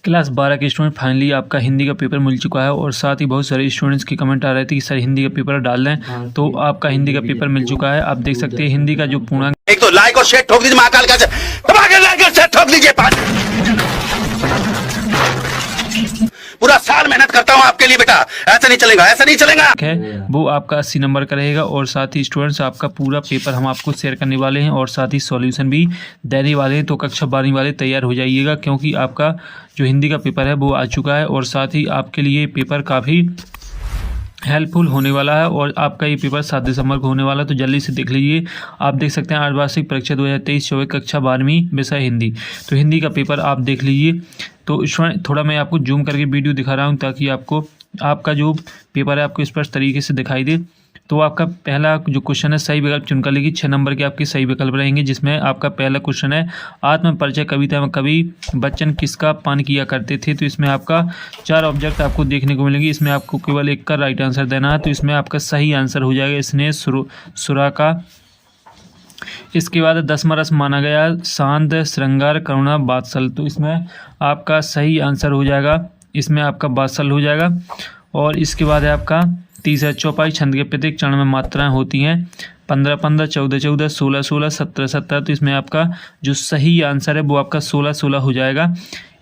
Class 12 के student finally आपका हिंदी का पेपर मिल चुका है और साथ ही बहुत सारे स्टूडेंट्स के कमेंट आ रहे थे कि सर हिंदी का पेपर डाल दें। तो आपका हिंदी का पेपर मिल चुका है। आप देख सकते हैं हिंदी का जो पूर्णांक, एक तो लाइक और शेयर ठोक दीजिए, महाकाल का लाइक और शेयर ठोक दीजिए। पूरा साल मेहनत करता हूँ आपके लिए बेटा, ऐसा नहीं चलेगा, ऐसा नहीं चलेगा है वो आपका 80 नंबर का रहेगा। और साथ ही स्टूडेंट्स आपका पूरा पेपर हम आपको शेयर करने वाले हैं और साथ ही सॉल्यूशन भी देने वाले हैं। तो कक्षा 12 वाले तैयार हो जाइएगा, क्योंकि आपका जो हिंदी का पेपर है वो आ चुका है और साथ ही आपके लिए पेपर काफ़ी हेल्पफुल होने वाला है। और आपका ये पेपर 7 दिसंबर को होने वाला है, तो जल्दी से देख लीजिए। आप देख सकते हैं अर्धवार्षिक परीक्षा 2023-24 कक्षा 12वीं विषय हिंदी। तो हिंदी का पेपर आप देख लीजिए। तो थोड़ा मैं आपको जूम करके वीडियो दिखा रहा हूँ ताकि आपको आपका जो पेपर है आपको स्पष्ट तरीके से दिखाई दे। तो आपका पहला जो क्वेश्चन है सही विकल्प चुनकर लेगी। 6 नंबर के आपके सही विकल्प रहेंगे, जिसमें आपका पहला क्वेश्चन है आत्म परिचय कविता में कवि बच्चन किसका पान किया करते थे। तो इसमें आपका 4 ऑब्जेक्ट आपको देखने को मिलेंगे। इसमें आपको केवल एक का राइट आंसर देना है। तो इसमें आपका सही आंसर हो जाएगा स्नेह सुरा का। इसके बाद 10वां रस माना गया शांत श्रृंगार करुणा बात्सल। तो इसमें आपका सही आंसर हो जाएगा, इसमें आपका बात्सल हो जाएगा। और इसके बाद है आपका तीसरा चौपाई छंद के प्रत्येक चरण में मात्राएं होती हैं 15-15, 14-14, 16-16, 17-17। तो इसमें आपका जो सही आंसर है वो आपका 16-16 हो जाएगा।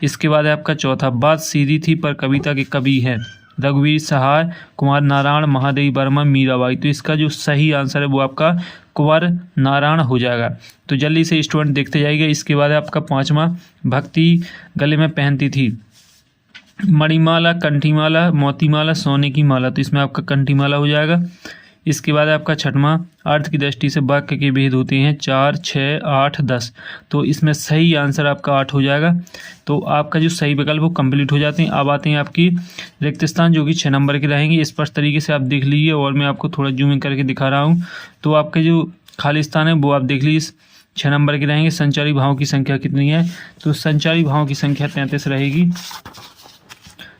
इसके बाद है आपका चौथा बात सीधी थी पर कविता के कवि हैं रघुवीर सहाय, कुमार नारायण, महादेवी वर्मा, मीराबाई। तो इसका जो सही आंसर है वो आपका कुंवर नारायण हो जाएगा। तो जल्दी से स्टूडेंट देखते जाइएगा। इसके बाद आपका 5वां भक्ति गले में पहनती थी मणिमाला, कंठीमाला, मोतीमाला, सोने की माला। तो इसमें आपका कंठीमाला हो जाएगा। इसके बाद आपका 6वां अर्थ की दृष्टि से वाक्य के भेद होते हैं 4, 6, 8, 10। तो इसमें सही आंसर आपका 8 हो जाएगा। तो आपका जो सही विकल्प वो कंप्लीट हो जाते हैं। अब आते हैं आपकी रिक्त स्थान, जो कि 6 नंबर के रहेंगे। स्पष्ट तरीके से आप देख लीजिए और मैं आपको थोड़ा जूमिंग करके दिखा रहा हूँ। तो आपके जो खाली स्थान है वो आप देख लीजिए 6 नंबर के रहेंगे। संचारी भावों की संख्या कितनी है? तो संचारी भावों की संख्या 33 रहेगी।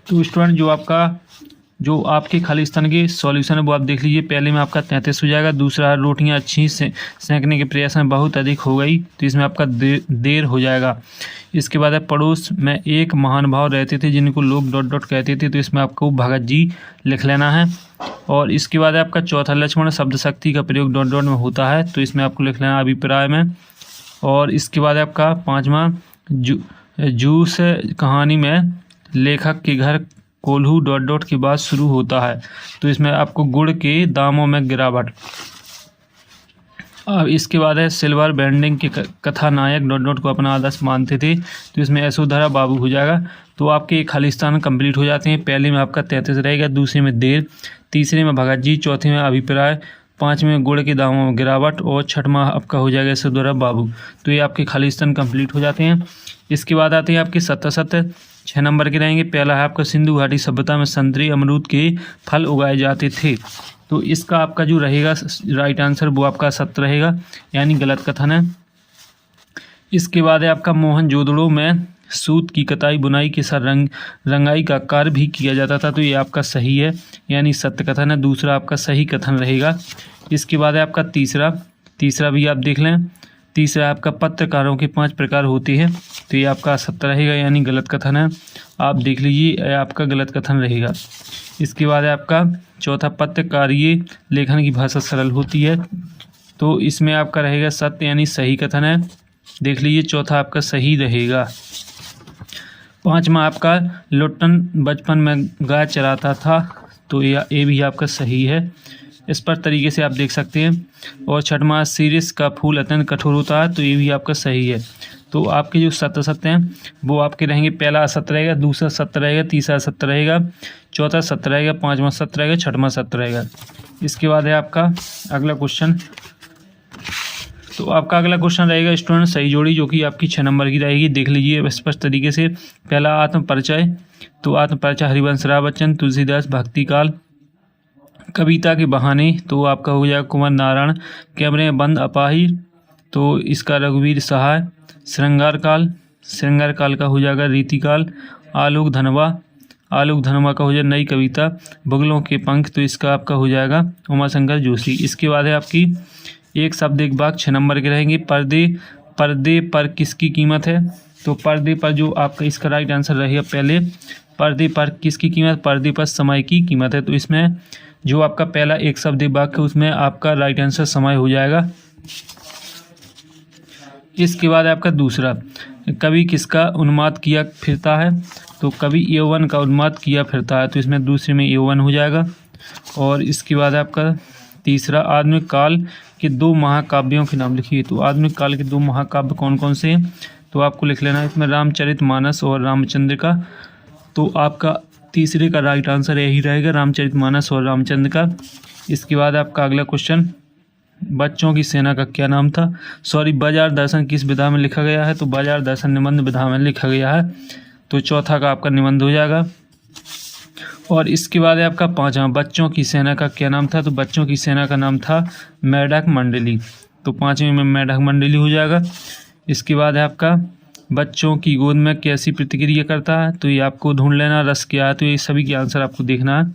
तो स्टूडेंट जो आपके खाली स्थान के सॉल्यूशन है वो आप देख लीजिए। पहले में आपका 33 हो जाएगा। दूसरा रोटियां अच्छी सेंकने के प्रयास में बहुत अधिक हो गई। तो इसमें आपका देर हो जाएगा। इसके बाद है पड़ोस में एक महान भाव रहते थे जिनको लोग डॉट डॉट कहते थे। तो इसमें आपको भगत जी लिख लेना है। और इसके बाद है आपका चौथा लक्ष्मण शब्द शक्ति का प्रयोग डॉट डॉट में होता है। तो इसमें आपको लिख लेना अभिप्राय में। और इसके बाद आपका 5वां जूस कहानी में लेखक के घर कोल्हू डॉट डॉट के बाद शुरू होता है। तो इसमें आपको गुड़ के दामों में गिरावट। अब इसके बाद है सिल्वर बैंडिंग के कथानायक डॉट डॉट को अपना आदर्श मानते थे। तो इसमें यशोधरा बाबू हो जाएगा। तो आपके खाली स्थान कंप्लीट हो जाते हैं। पहले में आपका 33 रहेगा, दूसरे में देर, तीसरे में भगत जी, चौथे में अभिप्राय, 5वें में गुड़ के दामों में गिरावट और 6वां आपका हो जाएगा यशोधरा बाबू। तो ये आपके खाली स्थान कंप्लीट हो जाते हैं। इसके बाद आते हैं आपके 7 6 नंबर के रहेंगे। पहला है आपका सिंधु घाटी सभ्यता में संतरे अमरूद के फल उगाए जाते थे। तो इसका आपका जो रहेगा राइट आंसर वो आपका 7 रहेगा, यानी गलत कथन है। इसके बाद है आपका मोहनजोदड़ो में सूत की कताई बुनाई के साथ रंगाई का कार्य भी किया जाता था। तो ये आपका सही है, यानी सत्य कथन है। दूसरा आपका सही कथन रहेगा। इसके बाद है आपका तीसरा भी आप देख लें। तीसरा आपका पत्रकारों के 5 प्रकार होते हैं। तो ये आपका 7 रहेगा, यानी गलत कथन है। आप देख लीजिए, आपका गलत कथन रहेगा। इसके बाद है आपका चौथा पत्रकारीय लेखन की भाषा सरल होती है। तो इसमें आपका रहेगा सत्य, यानी सही कथन है। देख लीजिए, चौथा आपका सही रहेगा। 5वां आपका लुट्टन बचपन में गाय चराता था। तो ये भी आपका सही है। इस पर तरीके से आप देख सकते हैं। और 6वां सीरिस का फूल अत्यंत कठोर होता है। तो ये भी आपका सही है। तो आपके जो सत्य हैं वो आपके रहेंगे। पहला सत्य रहेगा, दूसरा सत्य रहेगा, तीसरा सत्य रहेगा, चौथा सत्य रहेगा, 5वां सत्य रहेगा, 6वां सत्य रहेगा। इसके बाद है आपका अगला क्वेश्चन। तो आपका अगला क्वेश्चन रहेगा स्टूडेंट सही जोड़ी, जो कि आपकी 6 नंबर की रहेगी। देख लीजिए स्पष्ट तरीके से। पहला आत्म परिचय। तो आत्म परिचय हरिवंश राय बच्चन, तुलसीदास, भक्तिकाल, कविता के बहाने। तो आपका हो जाएगा कुमार नारायण, कैमरे में बंद अपाहिज। तो इसका रघुवीर सहाय, श्रृंगार काल का हो जाएगा रीतिकाल, आलोक धनवा का हो जाएगा नई कविता, बुगलों के पंख। तो इसका आपका हो जाएगा उमाशंकर जोशी। इसके बाद है आपकी एक शब्द एक वाक्य 6 नंबर के रहेंगे। पर्दे पर किसकी कीमत है? तो पर्दे पर जो आपका इसका राइट आंसर रहेगा पहले, पर्दे पर किसकी कीमत, पर्दे पर समय की कीमत है। तो इसमें जो आपका पहला एक शब्द वाक्य उसमें आपका राइट आंसर समय हो जाएगा। इसके बाद आपका दूसरा, कवि किसका उन्माद किया फिरता है, तो कवि यौवन का उन्माद किया फिरता है, तो इसमें दूसरे में यौवन हो जाएगा। और इसके बाद आपका तीसरा, आधुनिक काल के 2 महाकाव्यों के नाम लिखिए। तो आधुनिक काल के 2 महाकाव्य कौन कौन से हैं, तो आपको लिख लेना है इसमें रामचरितमानस और रामचंद्र का। तो आपका तीसरे का राइट आंसर यही रहेगा, रामचरितमानस और रामचंद्र का। इसके बाद आपका अगला क्वेश्चन, बच्चों की सेना का क्या नाम था, बाजार दर्शन किस विधा में लिखा गया है, तो बाजार दर्शन निबंध विधा में लिखा गया है। तो चौथा का आपका निबंध हो जाएगा। और इसके बाद है आपका पाँचवा, बच्चों की सेना का क्या नाम था, तो बच्चों की सेना का नाम था मेढक मंडली। तो पाँचवें में मेढक मंडली हो जाएगा। इसके बाद है आपका बच्चों की गोद में कैसी प्रतिक्रिया करता है, तो ये आपको ढूंढ लेना, रस क्या है, तो ये सभी के आंसर आपको देखना है।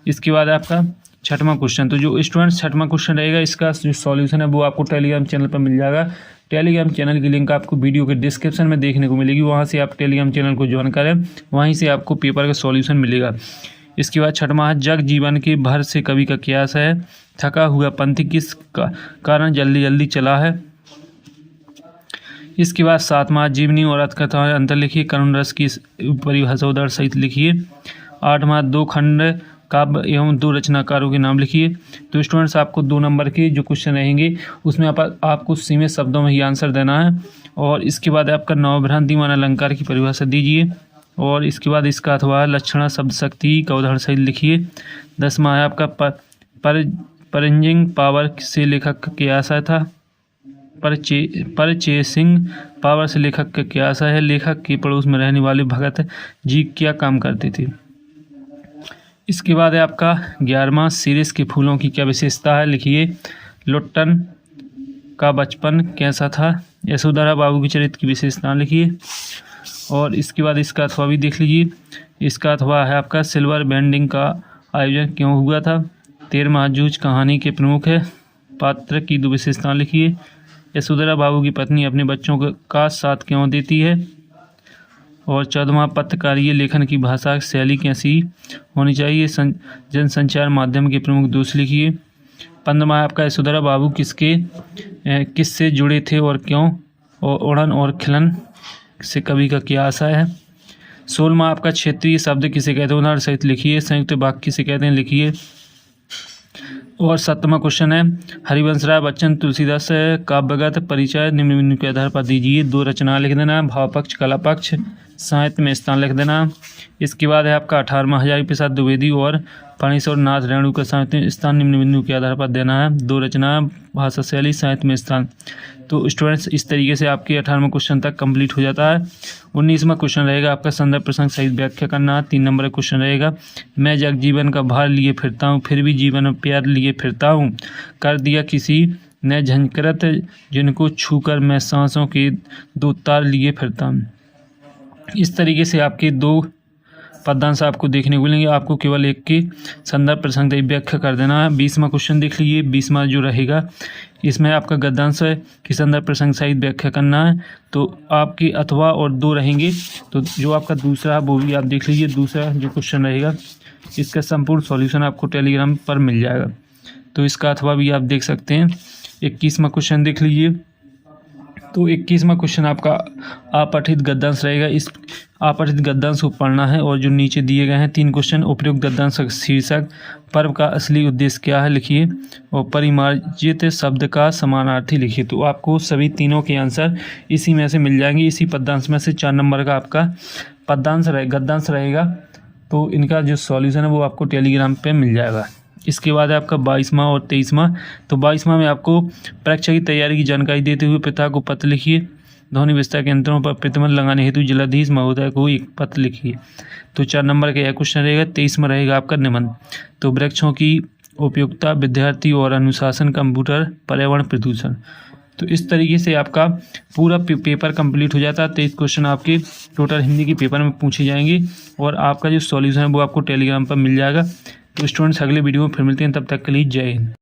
इसके बाद आपका छठवां क्वेश्चन, तो जो स्टूडेंट्स छठवां क्वेश्चन रहेगा इसका जो सॉल्यूशन है वो आपको टेलीग्राम चैनल पर मिल जाएगा। टेलीग्राम चैनल की लिंक आपको वीडियो के डिस्क्रिप्शन में देखने को मिलेगी, वहाँ से आप टेलीग्राम चैनल को ज्वाइन करें, वहीं से आपको पेपर का सॉल्यूशन मिलेगा। इसके बाद छठवां है, जग जीवन के भर से कवि का क्या आशय है, थका हुआ पंथी किस कारण जल्दी जल्दी चला है। इसके बाद सातवां, जीवनी और अर्थकथा में अंतर लिखिए, करुण रस की परिभाषा उदाहरण सहित लिखिए। आठवां, 2 खंड काव्य एवं 2 रचनाकारों के नाम लिखिए। तो स्टूडेंट्स आपको 2 नंबर के जो क्वेश्चन रहेंगे उसमें आपको सीमित शब्दों में ही आंसर देना है। और इसके बाद आपका नवभ्रांतिमान अलंकार की परिभाषा दीजिए। और इसके बाद इसका अथवा लक्षणा शब्द शक्ति का उदाहरण सहित लिखिए। 10वां है आपका परचेजिंग पावर से लेखक का क्या आशय था, परचेसिंग पावर से लेखक का क्या आशय है, लेखक के पड़ोस में रहने वाले भगत जी क्या काम करते थे। इसके बाद है आपका 11वां, सीरीज के फूलों की क्या विशेषता है, लिखिए। लुट्टन का बचपन कैसा था, यशोधरा बाबू के चरित्र की विशेषता लिखिए। और इसके बाद इसका अथवा भी देख लीजिए। इसका अथवा है आपका सिल्वर बैंडिंग का आयोजन क्यों हुआ था। 13वां, जूझ कहानी के प्रमुख है पात्र की 2 विशेषता लिखिए। यशोधरा बाबू की पत्नी अपने बच्चों का साथ क्यों देती है। और 14वां, पत्रकारीय लेखन की भाषा शैली कैसी होनी चाहिए, जनसंचार माध्यम के प्रमुख दोष लिखिए। 15वां आपका यशोधरा बाबू किससे जुड़े थे और क्यों, और उड़न और खिलन से कवि का क्या आशय है। 16वां आपका क्षेत्रीय शब्द किसे कहते हैं, उदाहरण सहित लिखिए। संयुक्त वाक्य किसे कहते हैं, लिखिए। और 7वां क्वेश्चन है, हरिवंश राय बच्चन तुलसीदास काव्यगत परिचय निम्न बिंदु के आधार पर दीजिए। 2 रचना लिख देना, भाव पक्ष कला पक्ष साहित्य में स्थान लिख देना। इसके बाद है आपका 18वां, हजारी प्रसाद द्विवेदी और फणीश्वर नाथ रेणु का साहित्य में स्थान निम्न बिंदु के आधार पर देना है। 2 रचना, भाषा शैली, साहित्य में स्थान। तो स्टूडेंट्स इस तरीके से आपके 18वां क्वेश्चन तक कंप्लीट हो जाता है। 19वां क्वेश्चन रहेगा आपका संदर्भ प्रसंग सहित व्याख्या करना। 3 नंबर का क्वेश्चन रहेगा, मैं जग जीवन का भार लिए फिरता हूँ फिर भी जीवन में प्यार लिए फिरता हूँ, कर दिया किसी ने झंझकरत जिनको छूकर मैं सांसों के 2 तार लिए फिरता हूँ। इस तरीके से आपके 2 पद्यांश आपको देखने को मिलेंगे, आपको केवल एक की संदर्भ प्रसंग व्याख्या कर देना है। 20वां क्वेश्चन देख लीजिए। 20वां जो रहेगा इसमें आपका गद्यांश की संदर्भ प्रसंग सहित व्याख्या करना है। तो आपके अथवा और 2 रहेंगे, तो जो आपका दूसरा है वो भी आप देख लीजिए। दूसरा जो क्वेश्चन रहेगा इसका संपूर्ण सॉल्यूशन आपको टेलीग्राम पर मिल जाएगा, तो इसका अथवा भी आप देख सकते हैं। 21वां क्वेश्चन देख लीजिए। तो 21वां क्वेश्चन आपका अपठित गद्यांश रहेगा। इस अपठित गद्यांश को पढ़ना है और जो नीचे दिए गए हैं 3 क्वेश्चन, उपयुक्त गद्यांश का शीर्षक, पर्व का असली उद्देश्य क्या है लिखिए, और परिमार्जित शब्द का समानार्थी लिखिए। तो आपको सभी तीनों के आंसर इसी में से मिल जाएंगे। इसी पद्यांश में से 4 नंबर का आपका गद्यांश रहेगा। तो इनका जो सॉल्यूशन है वो आपको टेलीग्राम पे मिल जाएगा। इसके बाद आपका 22वां और 23वां। तो 22वां में आपको परीक्षा की तैयारी की जानकारी देते हुए पिता को पत्र लिखिए। ध्वनि विस्तार के यंत्रों पर प्रतिबंध लगाने हेतु जिलाधीश महोदय को एक पत्र लिखिए। तो 4 नंबर का यह क्वेश्चन रहेगा। 23 में रहेगा आपका निबंध। तो वृक्षों की उपयोगिता, विद्यार्थी और अनुशासन, कंप्यूटर, पर्यावरण, प्रदूषण। तो इस तरीके से आपका पूरा पेपर कंप्लीट हो जाता है। 23 क्वेश्चन आपके टोटल हिंदी के पेपर में पूछे जाएंगे और आपका जो सॉल्यूशन है वो आपको टेलीग्राम पर मिल जाएगा। तो स्टूडेंट्स अगले वीडियो में फिर मिलते हैं, तब तक के लिए जय हिंद।